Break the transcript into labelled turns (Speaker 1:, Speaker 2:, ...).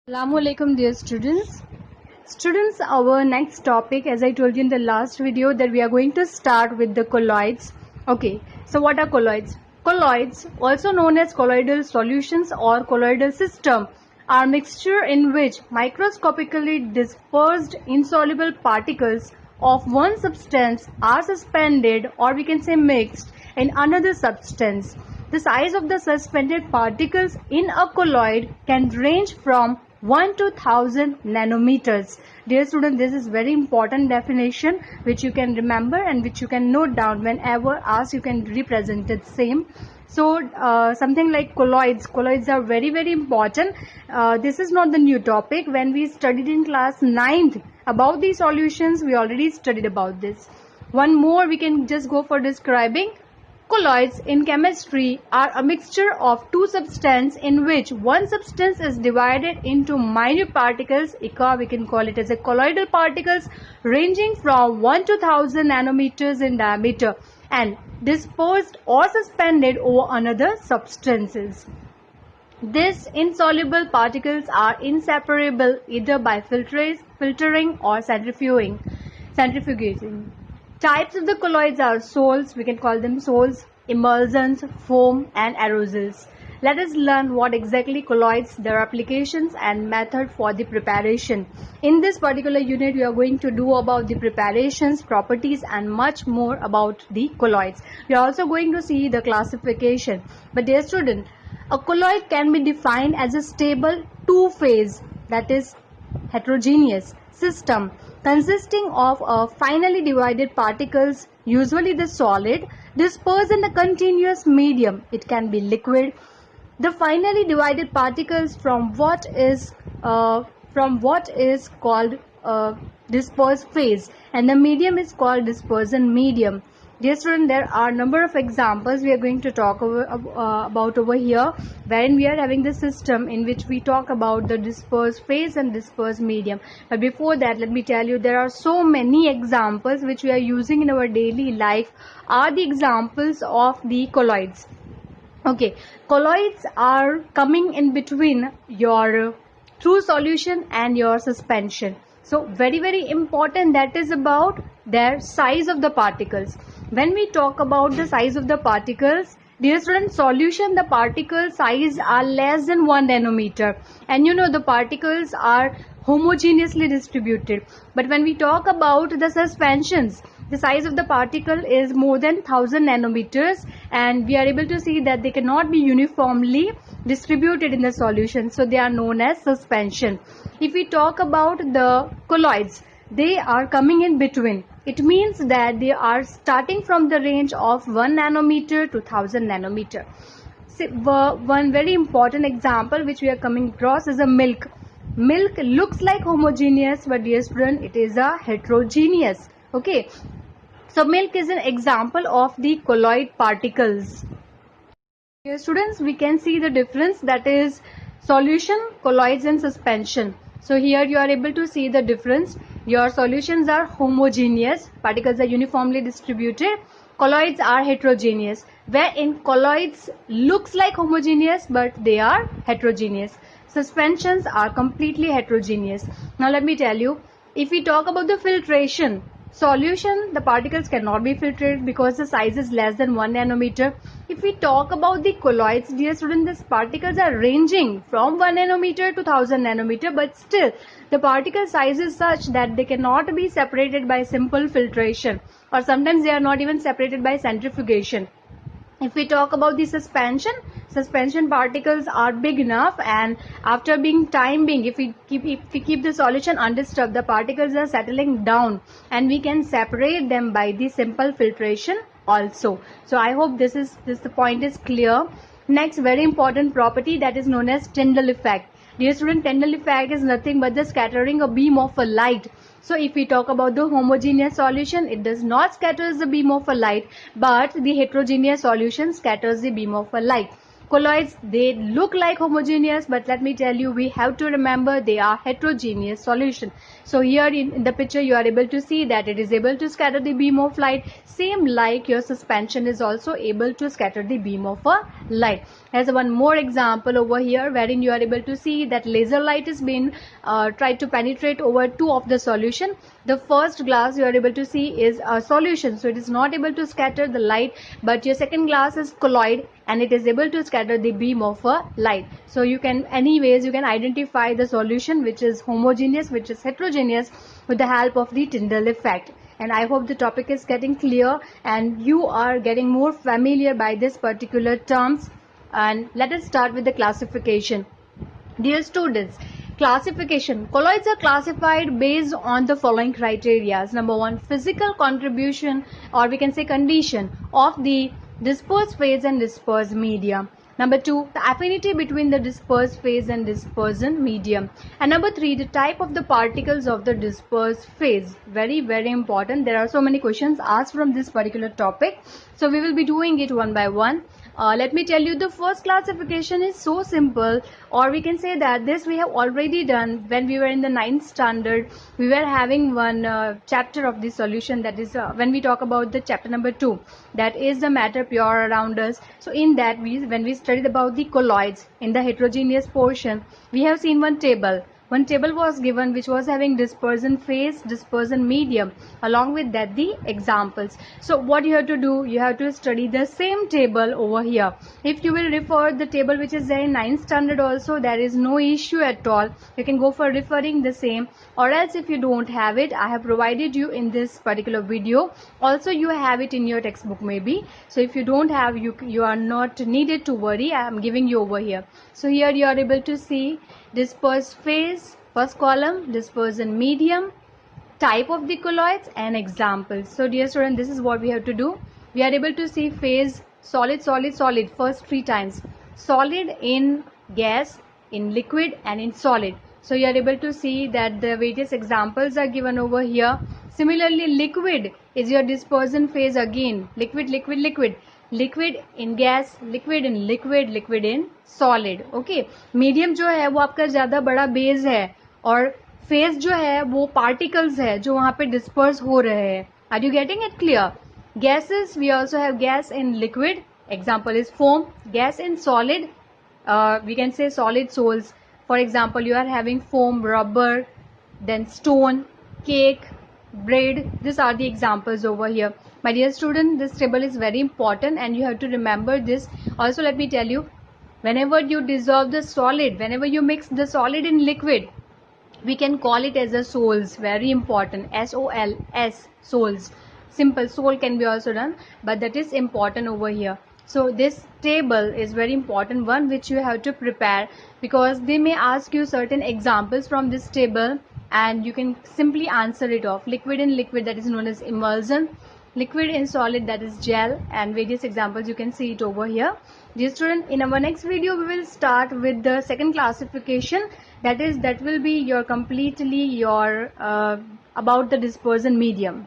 Speaker 1: Assalamualaikum dear students. Students, our next topic, as I told you in the last video, that we are going to start with the colloids. Okay, so what are colloids? Colloids, also known as colloidal solutions or colloidal system, are mixture in which microscopically dispersed insoluble particles of one substance are suspended, or we can say mixed, in another substance. The size of the suspended particles in a colloid can range from 1 to 1000 nanometers. Dear student, this is very important definition which you can remember and which you can note down whenever asked. You can represent it same. So something like colloids are very important. This is not the new topic. When we studied in class 9th about the solutions, we already studied about this. One more we can just go for describing. Colloids in chemistry are a mixture of two substances in which one substance is divided into minute particles, we can call it as a colloidal particles, ranging from 1 to 1000 nanometers in diameter and dispersed or suspended over another substances. These insoluble particles are inseparable either by filtering or centrifuging. Types of the colloids are sols, we can call them sols, emulsions, foam and aerosols. Let us learn what exactly colloids, their applications and method for the preparation. In this particular unit, we are going to do about the preparations, properties and much more about the colloids. We are also going to see the classification. But dear student, a colloid can be defined as a stable two-phase, that is heterogeneous system consisting of finely divided particles, usually the solid, dispersed in a continuous medium. It can be liquid. The finely divided particles from what is called dispersed phase, and the medium is called dispersion medium. Dear student, there are a number of examples we are going to talk about over here, wherein we are having the system in which we talk about the dispersed phase and dispersed medium. But before that, let me tell you, there are so many examples which we are using in our daily life are the examples of the colloids. Okay, colloids are coming in between your true solution and your suspension. So very important, that is about their size of the particles. When we talk about the size of the particles, dear student, solution, the particle size are less than 1 nanometer, and you know the particles are homogeneously distributed. But when we talk about the suspensions, the size of the particle is more than 1000 nanometers, and we are able to see that they cannot be uniformly distributed in the solution, so they are known as suspension. If we talk about the colloids, they are coming in between. It means that they are starting from the range of 1 nanometer to 1000 nanometer. One very important example which we are coming across is a milk. Milk looks like homogeneous, but dear student, it is a heterogeneous. Okay, so milk is an example of the colloid particles. Dear students, we can see the difference, that is solution, colloids and suspension. So here you are able to see the difference. Your solutions are homogeneous, particles are uniformly distributed. Colloids are heterogeneous, wherein colloids looks like homogeneous but they are heterogeneous. Suspensions are completely heterogeneous. Now let me tell you, if we talk about the filtration, solution, the particles cannot be filtered because the size is less than 1 nanometer. If we talk about the colloids, dear students, these particles are ranging from 1 nanometer to 1000 nanometer, but still the particle size is such that they cannot be separated by simple filtration, or sometimes they are not even separated by centrifugation. If we talk about the suspension particles are big enough, and after if we keep the solution undisturbed, the particles are settling down and we can separate them by the simple filtration also. So I hope the point is clear. Next very important property, that is known as Tyndall effect. Dear student, Tyndall effect is nothing but the scattering a beam of a light. So if we talk about the homogeneous solution, it does not scatter the beam of a light, but the heterogeneous solution scatters the beam of a light. Colloids, they look like homogeneous, but let me tell you, we have to remember they are heterogeneous solution. So here in the picture you are able to see that it is able to scatter the beam of light, same like your suspension is also able to scatter the beam of a light. There's one more example over here wherein you are able to see that laser light is being tried to penetrate over two of the solution. The first glass you are able to see is a solution, so it is not able to scatter the light, but your second glass is colloid and it is able to scatter the beam of a light. So you can identify the solution which is homogeneous, which is heterogeneous, with the help of the Tyndall effect. And I hope the topic is getting clear and you are getting more familiar by this particular terms. And let us start with the classification. Dear students, classification. Colloids are classified based on the following criteria. Number one, physical contribution, or we can say condition, of the dispersed phase and dispersed medium. Number two, the affinity between the dispersed phase and dispersion medium. And number three, the type of the particles of the dispersed phase. Very, very important. There are so many questions asked from this particular topic. So we will be doing it one by one. Let me tell you, the first classification is so simple, or we can say that this we have already done when we were in the 9th standard. We were having one chapter of the solution, that is when we talk about the chapter number 2, that is the matter pure around us. So in that, when we studied about the colloids in the heterogeneous portion, we have seen one table. One table was given which was having dispersion phase, dispersion medium, along with that the examples. So what you have to do, you have to study the same table over here. If you will refer the table which is there in 9th standard also, there is no issue at all. You can go for referring the same, or else if you don't have it, I have provided you in this particular video. Also you have it in your textbook maybe. So if you don't have, you are not needed to worry. I am giving you over here. So here you are able to see dispersed phase, first column, dispersion medium, type of the colloids and examples. So dear student, this is what we have to do. We are able to see phase, solid, solid, solid, first 3 times. Solid, in gas, in liquid and in solid. So you are able to see that the various examples are given over here. Similarly, liquid is your dispersion phase again. Liquid, liquid, liquid. Liquid in gas, liquid in liquid, liquid in solid. Okay, medium जो है वो आपका ज्यादा बड़ा base है और phase जो है वो पार्टिकल्स है जो वहां पे डिस्पर्स हो रहे हैं. Are you getting it clear? Gases, we also have gas in liquid, example is foam. Gas in solid, we can say solid soles. For example, you are having foam, rubber, then stone, cake, bread. These are the examples over here. My dear student, this table is very important and you have to remember this. Also, let me tell you, whenever you dissolve the solid, whenever you mix the solid in liquid, we can call it as a soles. Very important. S-O-L-S, soles. Simple sol can be also done, but that is important over here. So this table is very important one which you have to prepare, because they may ask you certain examples from this table and you can simply answer it off. Liquid in liquid, that is known as emulsion. Liquid in solid, that is gel, and various examples you can see it over here. Dear student, in our next video we will start with the second classification, that will be your completely your about the dispersion medium.